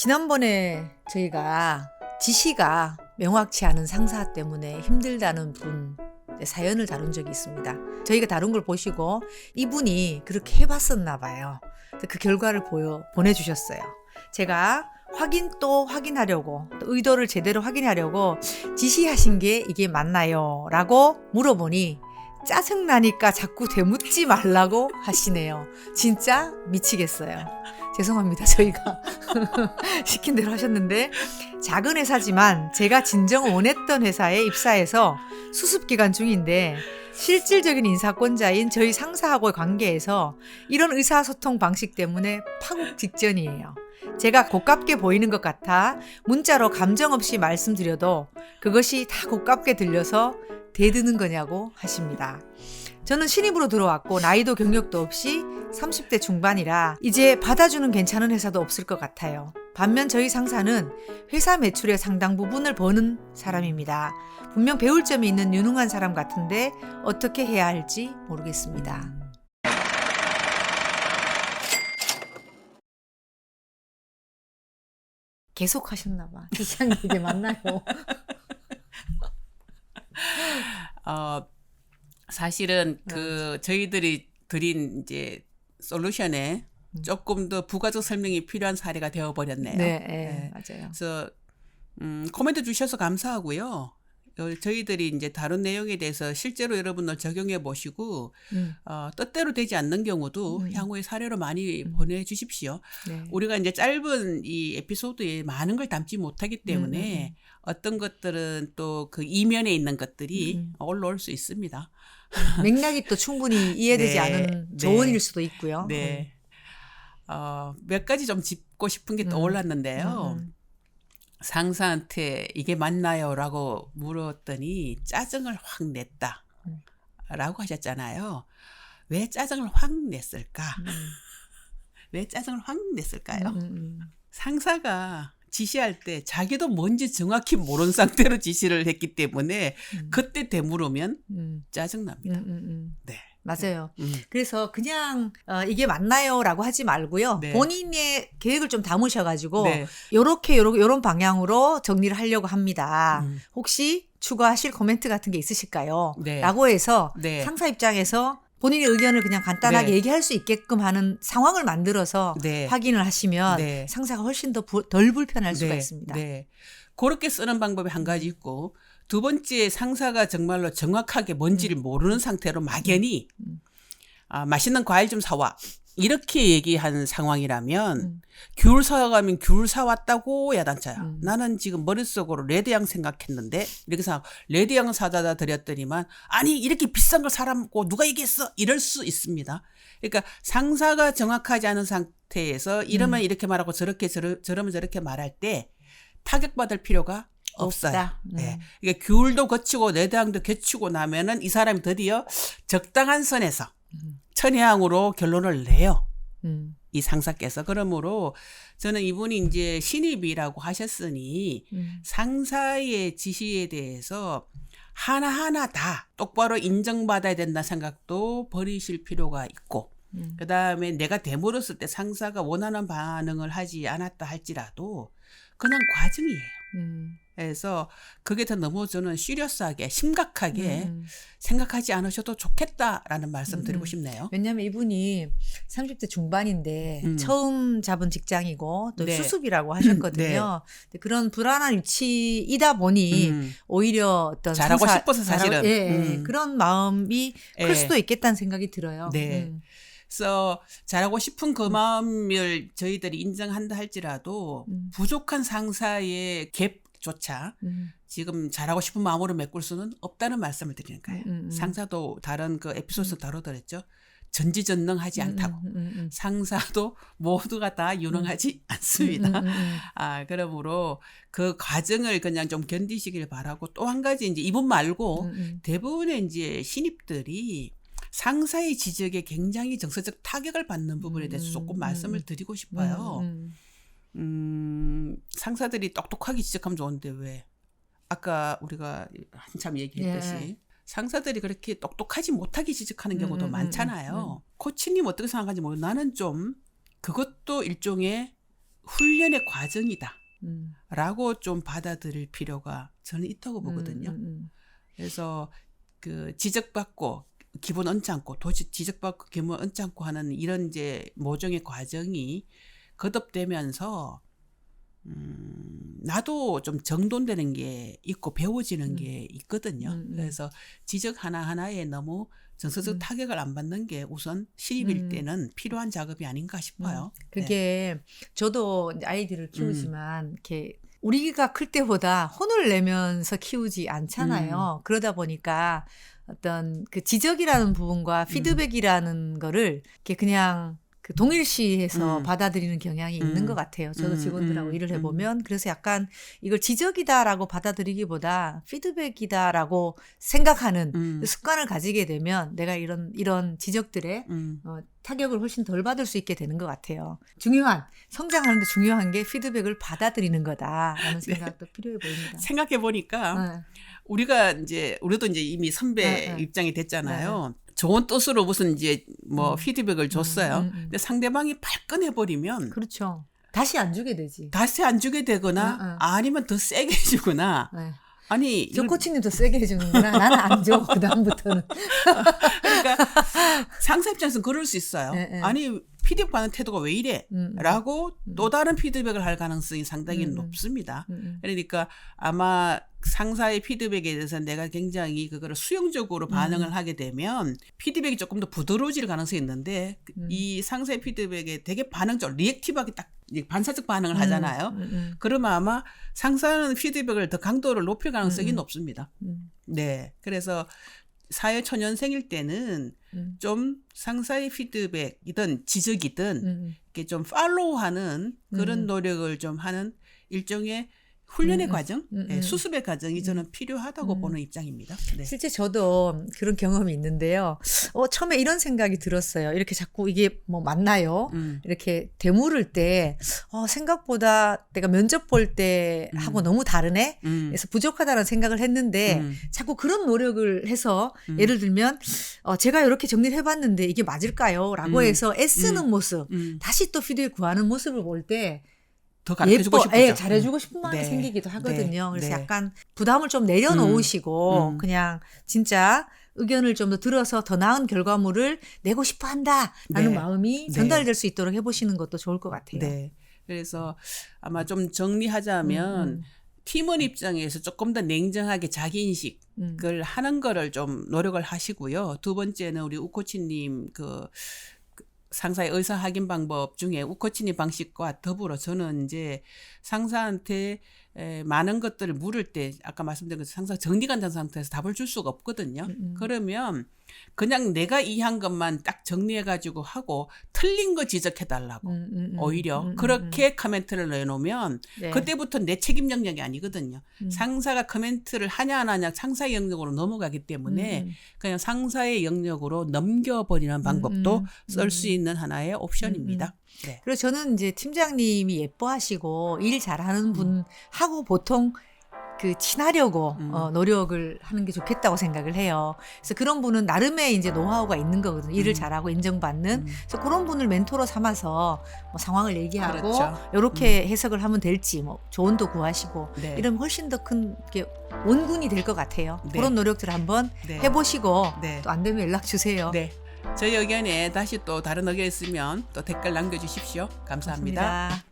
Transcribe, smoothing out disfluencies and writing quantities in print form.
지난번에 저희가 지시가 명확치 않은 상사 때문에 힘들다는 분 사연을 다룬 적이 있습니다. 저희가 다룬 걸 보시고 이분이 그렇게 해봤었나 봐요. 그 결과를 보내주셨어요. 제가 확인하려고 또 의도를 제대로 확인하려고 지시하신 게 이게 맞나요? 라고 물어보니 짜증나니까 자꾸 되묻지 말라고 하시네요. 진짜 미치겠어요. 죄송합니다. 저희가 시킨 대로 하셨는데 작은 회사지만 제가 진정 원했던 회사에 입사해서 수습기간 중인데 실질적인 인사권자인 저희 상사하고의 관계에서 이런 의사소통 방식 때문에 파국 직전이에요. 제가 고깝게 보이는 것 같아 문자로 감정 없이 말씀드려도 그것이 다 고깝게 들려서 대드는 거냐고 하십니다. 저는 신입으로 들어왔고 나이도 경력도 없이 30대 중반이라 이제 받아주는 괜찮은 회사도 없을 것 같아요. 반면 저희 상사는 회사 매출의 상당 부분을 버는 사람입니다. 분명 배울 점이 있는 유능한 사람 같은데 어떻게 해야 할지 모르겠습니다. 계속 하셨나 봐. 지시한 게 이게 맞나요? 사실은 저희들이 드린 이제 솔루션에 조금 더 부가적 설명이 필요한 사례가 되어버렸네요. 네, 맞아요. 그래서 코멘트 주셔서 감사하고요. 저희들이 이제 다룬 내용에 대해서 실제로 여러분들 적용해 보시고 뜻대로 되지 않는 경우도 향후에 사례로 많이 보내주십시오. 네. 우리가 이제 짧은 이 에피소드에 많은 걸 담지 못하기 때문에 어떤 것들은 또 그 이면에 있는 것들이 올라올 수 있습니다. 맥락이 또 충분히 이해되지 네, 않은 네. 조언일 수도 있고요. 네. 몇 가지 좀 짚고 싶은 게 떠올랐는데요. 상사한테 이게 맞나요? 라고 물었더니 짜증을 확 냈다. 라고 하셨잖아요. 왜 짜증을 확 냈을까? 왜 짜증을 확 냈을까요? 상사가 지시할 때 자기도 뭔지 정확히 모르는 상태로 지시를 했기 때문에 그때 되물으면 짜증납니다. 네. 맞아요. 그래서 그냥 이게 맞나요? 라고 하지 말고요. 네. 본인의 계획을 좀 담으셔가지고 네. 요런 방향으로 정리를 하려고 합니다. 혹시 추가하실 코멘트 같은 게 있으실까요? 네. 라고 해서 네. 상사 입장에서 본인의 의견을 그냥 간단하게 네. 얘기할 수 있게끔 하는 상황을 만들어서 네. 확인을 하시면 네. 상사가 훨씬 더 덜 불편할 수가 네, 있습니다. 네. 그렇게 쓰는 방법이 한 가지 있고 두 번째 상사가 정말로 정확하게 뭔지를 모르는 상태로 막연히 맛있는 과일 좀 사와 이렇게 얘기한 상황이라면 귤 사가면 귤 사왔다고 야단쳐요. 나는 지금 머릿속으로 레드향 생각했는데 이렇게 생각 레드향 사다 드렸더니만 아니 이렇게 비싼 걸 사라고 누가 얘기했어 이럴 수 있습니다. 그러니까 상사가 정확하지 않은 상태에서 이러면 이렇게 말하고 저러면 저렇게 말할 때 타격받을 필요가 없어요. 없다. 네. 그러니까 귤도 거치고 레드향도 거치고 나면은 이 사람이 드디어 적당한 선에서 천혜향으로 결론을 내요. 이 상사께서. 그러므로 저는 이분이 이제 신입이라고 하셨으니 상사의 지시에 대해서 하나하나 다 똑바로 인정받아야 된다는 생각도 버리실 필요가 있고 그다음에 내가 되물었을 때 상사가 원하는 반응을 하지 않았다 할지라도 그냥 과정이에요. 그래서 그게 더 너무 저는 시리어스하게 심각하게 생각하지 않으셔도 좋겠다라는 말씀 드리고 싶네요. 왜냐하면 이분이 30대 중반인데 처음 잡은 직장이고 또 네. 수습이라고 하셨거든요. 근데 그런 불안한 위치이다 보니 오히려 어떤 잘하고 싶어서 사실은. 그런 마음이 클 예. 수도 있겠다는 생각이 들어요. 네. 그래서 잘하고 싶은 그 마음을 저희들이 인정한다 할지라도 부족한 상사의 갭조차 지금 잘하고 싶은 마음으로 메꿀 수는 없다는 말씀을 드리는 거예요. 상사도 다른 그 에피소드 다뤄드렸죠. 전지전능하지 않다고. 상사도 모두가 다 유능하지 않습니다. 그러므로 그 과정을 그냥 좀 견디시길 바라고 또 한 가지 이제 이분 말고 대부분의 이제 신입들이 상사의 지적에 굉장히 정서적 타격을 받는 부분에 대해서 조금 말씀을 드리고 싶어요. 상사들이 똑똑하게 지적하면 좋은데 왜? 아까 우리가 한참 얘기했듯이 상사들이 그렇게 똑똑하지 못하게 지적하는 경우도 많잖아요. 코치님 어떻게 생각하는지 모르겠는데 나는 좀 그것도 일종의 훈련의 과정이다. 음. 라고 좀 받아들일 필요가 저는 있다고 보거든요. 그래서 그 지적받고 기분 언짢고 지적받고 기분 언짢고 하는 이런 이제 모종의 과정이 거듭되면서 나도 좀 정돈되는 게 있고 배워지는 게 있거든요. 그래서 지적 하나하나에 너무 정서적 타격을 안 받는 게 우선 신입일 때는 필요한 작업이 아닌가 싶어요. 그게 저도 이제 아이들을 키우지만 이렇게 우리가 클 때보다 혼을 내면서 키우지 않잖아요. 그러다 보니까 어떤 그 지적이라는 부분과 피드백이라는 거를 이렇게 그냥 그 동일시해서 받아들이는 경향이 있는 것 같아요. 저도 직원들하고 일을 해보면 그래서 약간 이걸 지적이다라고 받아들이기보다 피드백이다라고 생각하는 그 습관을 가지게 되면 내가 이런 지적들에 타격을 훨씬 덜 받을 수 있게 되는 것 같아요. 성장하는데 중요한 게 피드백을 받아들이는 거다라는 생각도 필요해 보입니다. 생각해 보니까 우리도 이제 이미 선배 입장이 됐잖아요. 좋은 뜻으로 무슨 이제 뭐 피드백을 줬어요. 근데 상대방이 발끈해 버리면 그렇죠. 다시 안 주게 되지. 다시 안 주게 되거나 아니면 더 세게 해주거나. 아니 저 코치님 더 세게 해주는구나. 나는 안 줘. 그 다음부터는. 그러니까 상사 입장에서는 그럴 수 있어요. 아니 피드백 받는 태도가 왜 이래? 라고 또 다른 피드백을 할 가능성이 상당히 높습니다. 그러니까 아마 상사의 피드백에 대해서 내가 굉장히 그거를 수용적으로 반응을 하게 되면 피드백이 조금 더 부드러워질 가능성이 있는데 이 상사의 피드백에 되게 반응적, 리액티브하게 딱 반사적 반응을 하잖아요. 그러면 아마 상사는 피드백을 더 강도를 높일 가능성이 높습니다. 네. 그래서 사회초년생일 때는 좀 상사의 피드백이든 지적이든 이렇게 좀 팔로우하는 그런 노력을 좀 하는 일종의 훈련의 과정, 수습의 과정이 저는 필요하다고 보는 입장입니다. 네. 실제 저도 그런 경험이 있는데요. 처음에 이런 생각이 들었어요. 이렇게 자꾸 이게 뭐 맞나요? 이렇게 되물을 때 생각보다 내가 면접 볼 때 하고 너무 다르네? 그래서 부족하다는 생각을 했는데 자꾸 그런 노력을 해서 예를 들면 제가 이렇게 정리를 해봤는데 이게 맞을까요? 라고 해서 애쓰는 모습, 다시 또 피드백 구하는 모습을 볼 때 더 가르쳐주고 싶죠. 예, 잘해주고 싶은 마음이 생기기도 하거든요. 그래서 약간 부담을 좀 내려놓으시고 그냥 진짜 의견을 좀 더 들어서 더 나은 결과물을 내고 싶어 한다라는 마음이 전달될 수 있도록 해보시는 것도 좋을 것 같아요. 네. 그래서 아마 좀 정리하자면 팀원 입장에서 조금 더 냉정하게 자기인식을 하는 거를 좀 노력을 하시고요. 두 번째는 우리 우코치님 상사의 의사 확인 방법 중에 우코치님 방식과 더불어 저는 이제 상사한테 많은 것들을 물을 때 아까 말씀드린 것처럼 상사가 정리가 안 된 상태에서 답을 줄 수가 없거든요. 그러면 그냥 내가 이해한 것만 딱 정리해가지고 하고 틀린 거 지적해달라고 오히려 그렇게 코멘트를 내놓으면 그때부터 내 책임 영역이 아니거든요. 상사가 코멘트를 하냐 안 하냐 상사의 영역으로 넘어가기 때문에 그냥 상사의 영역으로 넘겨버리는 방법도 쓸 수 있는 하나의 옵션입니다. 네. 그리고 저는 이제 팀장님이 예뻐하시고 일 잘하는 분하고 보통 친하려고 노력을 하는 게 좋겠다고 생각을 해요. 그래서 그런 분은 나름의 이제 노하우가 있는 거거든요. 일을 잘하고 인정받는. 그래서 그런 분을 멘토로 삼아서 뭐 상황을 얘기하고 이렇게 해석을 하면 될지 뭐 조언도 구하시고 이러면 훨씬 더 큰 원군이 될 것 같아요. 그런 노력들을 한번 해보시고 또 안 되면 연락 주세요. 네. 저희 의견에 다시 또 다른 의견 있으면 또 댓글 남겨주십시오. 감사합니다. 고맙습니다.